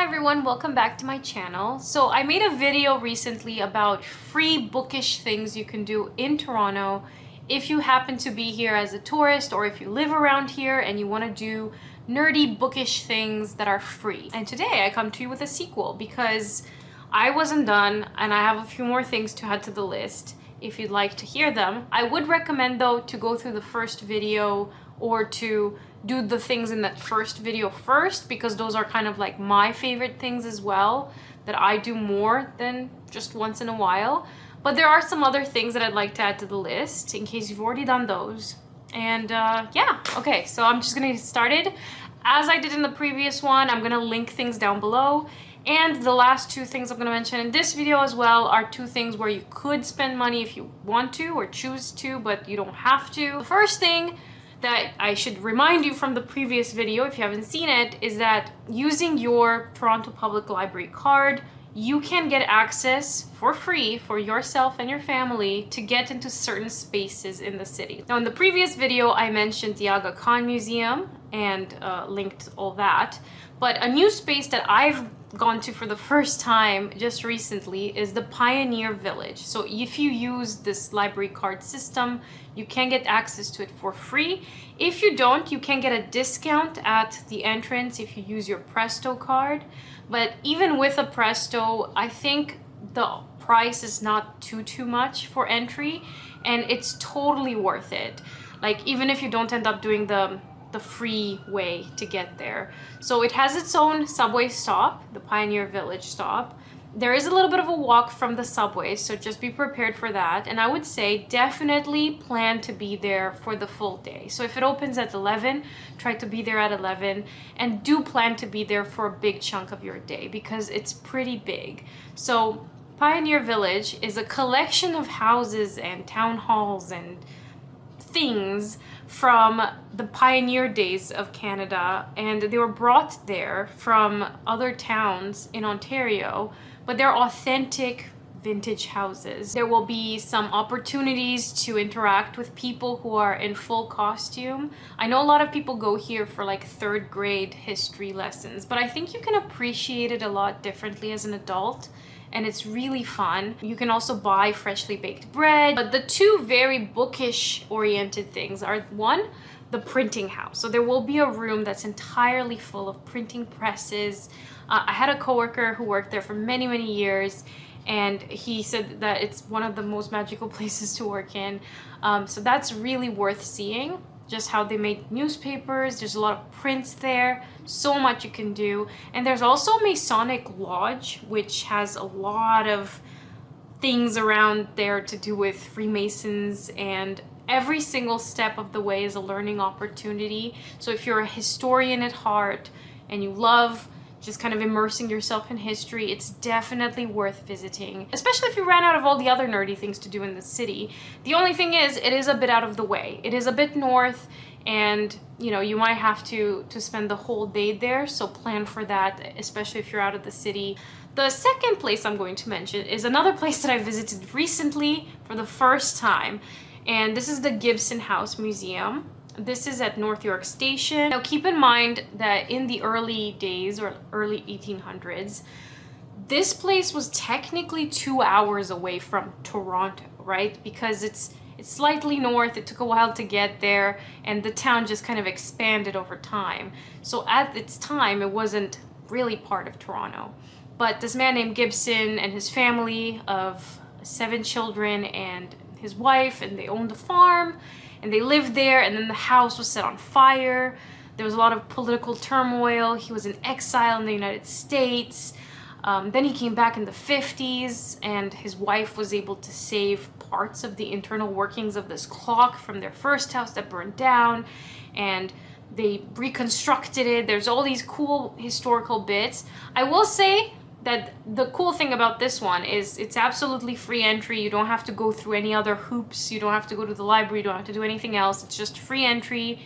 Hi everyone, welcome back to my channel. So I made a video recently about free bookish things you can do in Toronto if you happen to be here as a tourist or if you live around here and you want to do nerdy bookish things that are free. And today I come to you with a sequel because I wasn't done and I have a few more things to add to the list if you'd like to hear them. I would recommend though to go through the first video or to do the things in that first video first, because those are kind of like my favorite things as well that I do more than just once in a while. But there are some other things that I'd like to add to the list in case you've already done those. And yeah, okay, so I'm just gonna get started. As I did in the previous one, I'm gonna link things down below. And the last two things I'm gonna mention in this video as well are two things where you could spend money if you want to or choose to, but you don't have to. The first thing that I should remind you from the previous video, if you haven't seen it, is that using your Toronto Public Library card, you can get access for free for yourself and your family to get into certain spaces in the city. Now in the previous video, I mentioned the Aga Khan Museum and linked all that, but a new space that I've gone to for the first time just recently is the Pioneer Village. So if you use this library card system, you can get access to it for free. If you don't, you can get a discount at the entrance if you use your Presto card. But even with a Presto, I think the price is not too much for entry, and it's totally worth it. Like even if you don't end up doing the free way to get there. So it has its own subway stop, the Pioneer Village stop. There is a little bit of a walk from the subway, so just be prepared for that. And I would say definitely plan to be there for the full day. So if it opens at 11, try to be there at 11, and do plan to be there for a big chunk of your day because it's pretty big. So Pioneer Village is a collection of houses and town halls and things from the pioneer days of Canada, and they were brought there from other towns in Ontario, but they're authentic vintage houses. There will be some opportunities to interact with people who are in full costume. I know a lot of people go here for like third grade history lessons, but I think you can appreciate it a lot differently as an adult, and it's really fun. You can also buy freshly baked bread. But the two very bookish oriented things are, one, the printing house. So there will be a room that's entirely full of printing presses. I had a coworker who worked there for many years, and he said that it's one of the most magical places to work in. So that's really worth seeing. Just how they make newspapers, there's a lot of prints there, so much you can do. And there's also a Masonic Lodge, which has a lot of things around there to do with Freemasons, and every single step of the way is a learning opportunity. So if you're a historian at heart and you love just kind of immersing yourself in history, it's definitely worth visiting, especially if you ran out of all the other nerdy things to do in the city. The only thing is, it is a bit out of the way. It is a bit north, and you know, you might have to spend the whole day there, so plan for that, especially if you're out of the city. The second place I'm going to mention is another place that I visited recently for the first time, and this is the Gibson House Museum. This is at North York Station. Now keep in mind that in the early days, or early 1800s, this place was technically 2 hours away from Toronto, right? Because it's slightly north, it took a while to get there, and the town just kind of expanded over time. So at its time, it wasn't really part of Toronto. But this man named Gibson and his family of 7 children and his wife, and they owned a farm, and they lived there, and then the house was set on fire. There was a lot of political turmoil. He was in exile in the United States. Then he came back in the 50s, and his wife was able to save parts of the internal workings of this clock from their first house that burned down, and they reconstructed it. There's all these cool historical bits. I will say that the cool thing about this one is it's absolutely free entry. You don't have to go through any other hoops. You don't have to go to the library. You don't have to do anything else. It's just free entry.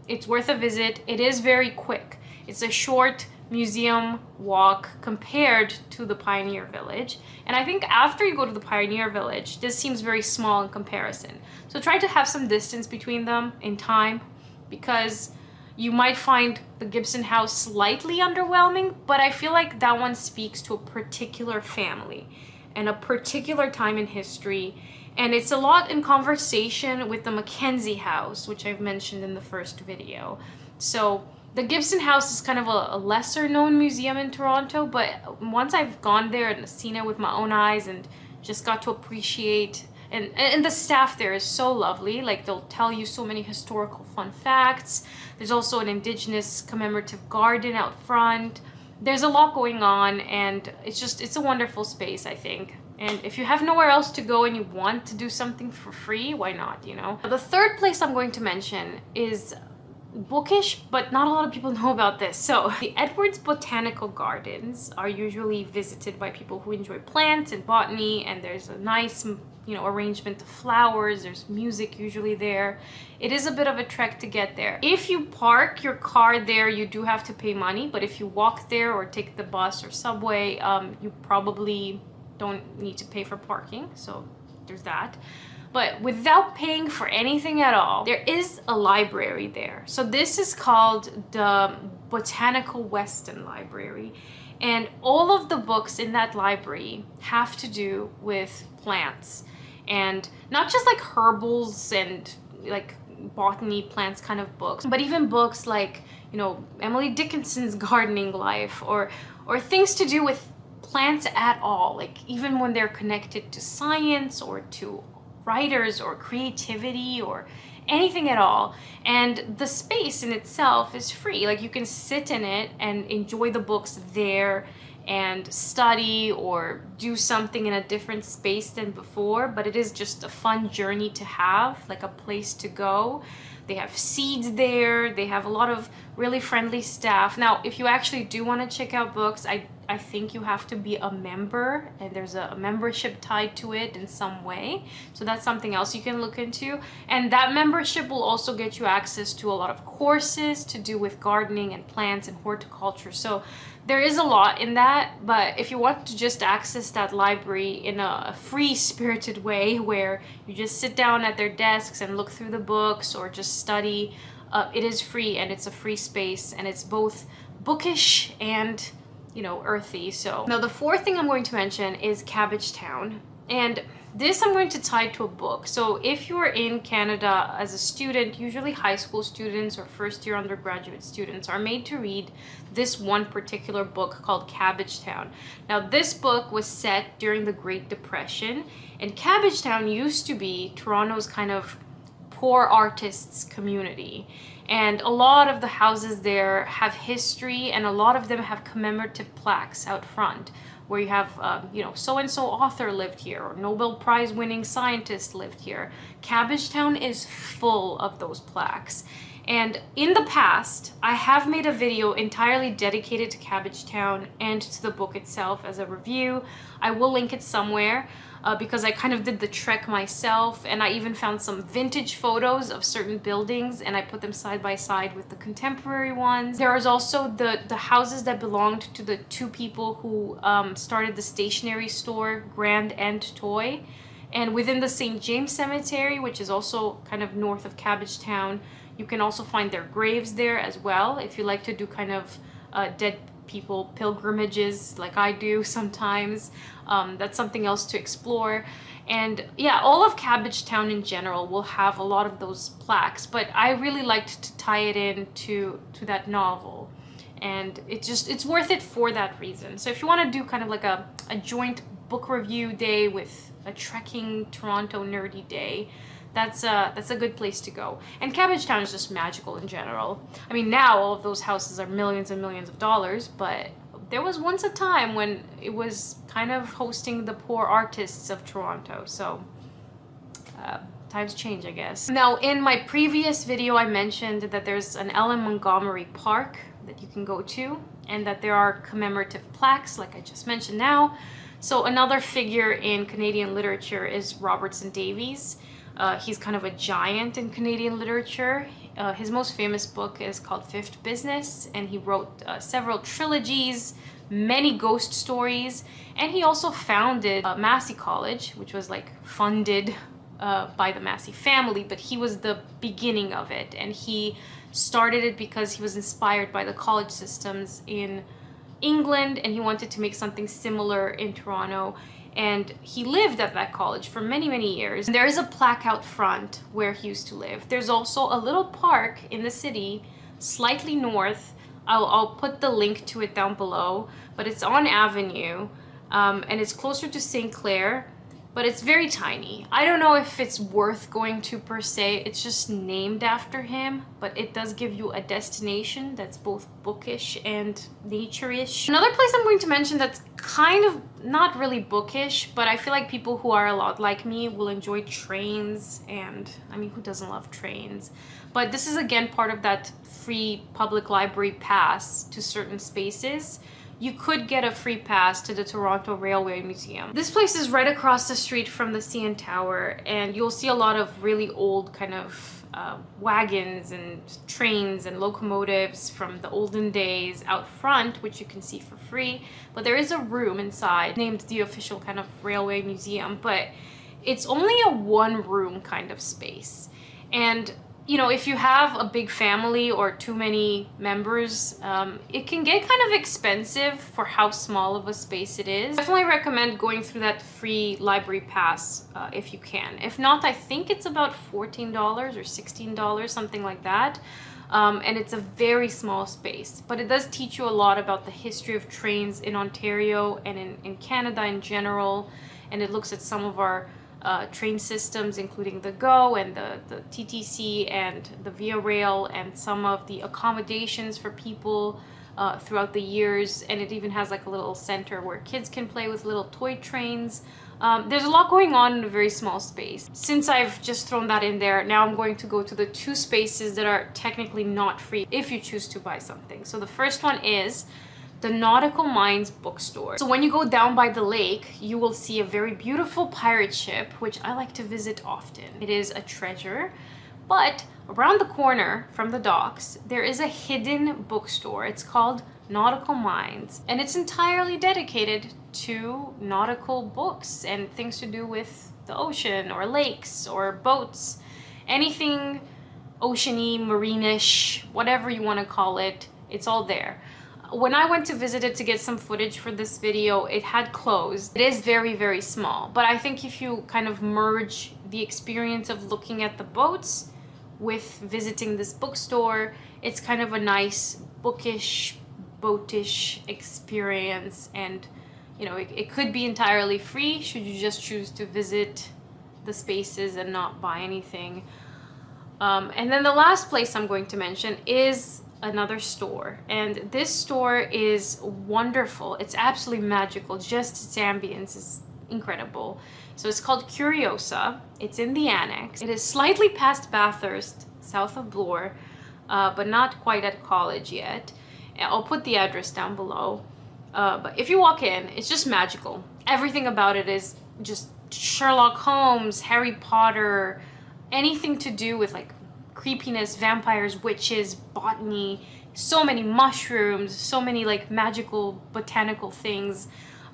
It's worth a visit. It is very quick. It's a short museum walk compared to the Pioneer Village. And I think after you go to the Pioneer Village, this seems very small in comparison. So try to have some distance between them in time, because You might find the Gibson House slightly underwhelming, but I feel like that one speaks to a particular family and a particular time in history. And it's a lot in conversation with the Mackenzie House, which I've mentioned in the first video. So the Gibson House is kind of a lesser known museum in Toronto, but once I've gone there and seen it with my own eyes and just got to appreciate, and the staff there is so lovely. Like, they'll tell you so many historical fun facts. There's also an Indigenous commemorative garden out front. There's a lot going on, and it's a wonderful space, I think. And if you have nowhere else to go and you want to do something for free, why not, you know? The third place I'm going to mention is Bookish, but not a lot of people know about this. So the Edwards Botanical Gardens are usually visited by people who enjoy plants and botany, and there's a nice, you know, arrangement of flowers. There's music usually there. It is a bit of a trek to get there. If you park your car there, you do have to pay money, but if you walk there or take the bus or subway, you probably don't need to pay for parking. So there's that. But without paying for anything at all, there is a library there. So this is called the Botanical Weston Library. And all of the books in that library have to do with plants. And not just like herbals and like botany plants kind of books, but even books like, you know, Emily Dickinson's Gardening Life, or things to do with plants at all. Like, even when they're connected to science or to writers or creativity or anything at all. And the space in itself is free. Like, you can sit in it and enjoy the books there and study or do something in a different space than before, but it is just a fun journey to have, like a place to go. They have seeds there. They have a lot of really friendly staff. Now, if you actually do want to check out books, I think you have to be a member, and there's a membership tied to it in some way. So that's something else you can look into. And that membership will also get you access to a lot of courses to do with gardening and plants and horticulture. So there is a lot in that, but if you want to just access that library in a free-spirited way where you just sit down at their desks and look through the books or just study, it is free, and it's a free space, and it's both bookish and, you know, earthy. So now the fourth thing I'm going to mention is Cabbagetown, and this I'm going to tie to a book. So if you're in Canada as a student, usually high school students or first year undergraduate students are made to read this one particular book called Cabbagetown. Now, this book was set during the Great Depression, and Cabbagetown used to be Toronto's kind of poor artists community. And a lot of the houses there have history, and a lot of them have commemorative plaques out front where you have, you know, so-and-so author lived here, or Nobel Prize winning scientist lived here. Cabbagetown is full of those plaques. And in the past, I have made a video entirely dedicated to Cabbagetown and to the book itself as a review. I will link it somewhere. Because I kind of did the trek myself, and I even found some vintage photos of certain buildings, and I put them side by side with the contemporary ones. There is also the houses that belonged to the two people who started the stationery store, Grand and Toy. And within the St. James Cemetery, which is also kind of north of Cabbagetown, you can also find their graves there as well, if you like to do kind of dead people pilgrimages like I do sometimes. That's something else to explore. And yeah, all of Cabbagetown in general will have a lot of those plaques, but I really liked to tie it in to that novel, and it's worth it for that reason. So if you want to do kind of like a joint book review day with a trekking Toronto nerdy day, that's a good place to go. And Cabbagetown is just magical in general. I mean, now all of those houses are millions and millions of dollars, but there was once a time when it was kind of hosting the poor artists of Toronto. So times change, I guess. Now, in my previous video, I mentioned that there's an Ellen Montgomery Park that you can go to, and that there are commemorative plaques, like I just mentioned now. So another figure in Canadian literature is Robertson Davies. He's kind of a giant in Canadian literature. His most famous book is called Fifth Business, and he wrote several trilogies, many ghost stories, and he also founded Massey College, which was like funded by the Massey family, but he was the beginning of it, and he started it because he was inspired by the college systems in England and he wanted to make something similar in Toronto. And he lived at that college for many, many years. And there is a plaque out front where he used to live. There's also a little park in the city, slightly north. I'll put the link to it down below, but it's on Avenue, and it's closer to St. Clair, but it's very tiny. I don't know if it's worth going to per se. It's just named after him, but it does give you a destination that's both bookish and nature-ish. Another place I'm going to mention that's kind of not really bookish, but I feel like people who are a lot like me will enjoy trains, and I mean, who doesn't love trains? But this is again part of that free public library pass to certain spaces. You could get a free pass to the Toronto Railway Museum. This place is right across the street from the CN Tower, and you'll see a lot of really old kind of wagons and trains and locomotives from the olden days out front, which you can see for free. But there is a room inside named the official kind of railway museum, but it's only a one-room kind of space. And you know, if you have a big family or too many members, it can get kind of expensive for how small of a space it is. Definitely recommend going through that free library pass if you can. If not, I think it's about $14 or $16, something like that. And it's a very small space, but it does teach you a lot about the history of trains in Ontario and in Canada in general. And it looks at some of our train systems, including the GO and the TTC and the Via Rail, and some of the accommodations for people throughout the years. And it even has like a little center where kids can play with little toy trains. There's a lot going on in a very small space. Since I've just thrown that in there, now I'm going to go to the two spaces that are technically not free if you choose to buy something. So the first one is the Nautical Minds bookstore. So when you go down by the lake, you will see a very beautiful pirate ship, which I like to visit often. It is a treasure, but around the corner from the docks, there is a hidden bookstore. It's called Nautical Minds, and it's entirely dedicated to nautical books and things to do with the ocean or lakes or boats, anything oceany, marine-ish, whatever you want to call it, it's all there. When I went to visit it to get some footage for this video, it had closed. It is very, very small, but I think if you kind of merge the experience of looking at the boats with visiting this bookstore, it's kind of a nice bookish, boatish experience. And you know, it could be entirely free should you just choose to visit the spaces and not buy anything. And then the last place I'm going to mention is another store, and this store is wonderful. It's absolutely magical. Just its ambience is incredible. So it's called Curiosa. It's in the annex. It is slightly past Bathurst, south of Bloor, but not quite at college yet. I'll put the address down below. But if you walk in, it's just magical. Everything about it is just Sherlock Holmes, Harry Potter, anything to do with like creepiness, vampires, witches, botany, so many mushrooms, so many like magical botanical things.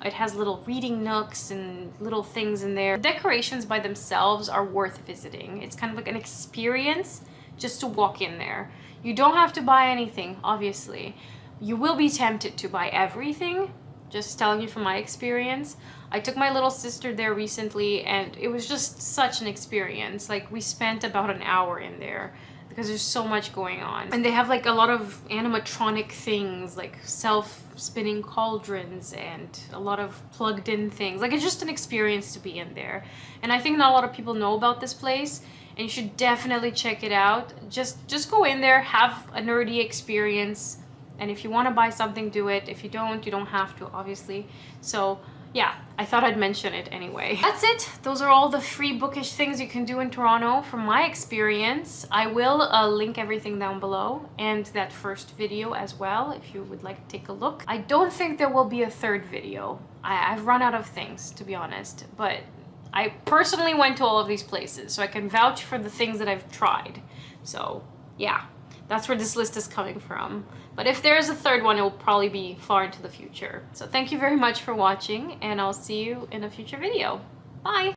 It has little reading nooks and little things in there. The decorations by themselves are worth visiting. It's kind of like an experience just to walk in there. You don't have to buy anything, obviously. You will be tempted to buy everything, just telling you from my experience. I took my little sister there recently and it was just such an experience. Like we spent about an hour in there because there's so much going on. And they have like a lot of animatronic things like self-spinning cauldrons and a lot of plugged in things. Like it's just an experience to be in there. And I think not a lot of people know about this place, and you should definitely check it out. Just go in there, have a nerdy experience. And if you want to buy something, do it. If you don't have to, obviously. So yeah, I thought I'd mention it anyway. That's it. Those are all the free bookish things you can do in Toronto from my experience. I will link everything down below and that first video as well if you would like to take a look. I don't think there will be a third video. I've run out of things, to be honest, but I personally went to all of these places, so I can vouch for the things that I've tried. So yeah, that's where this list is coming from. But if there's a third one, it will probably be far into the future. So thank you very much for watching, and I'll see you in a future video. Bye!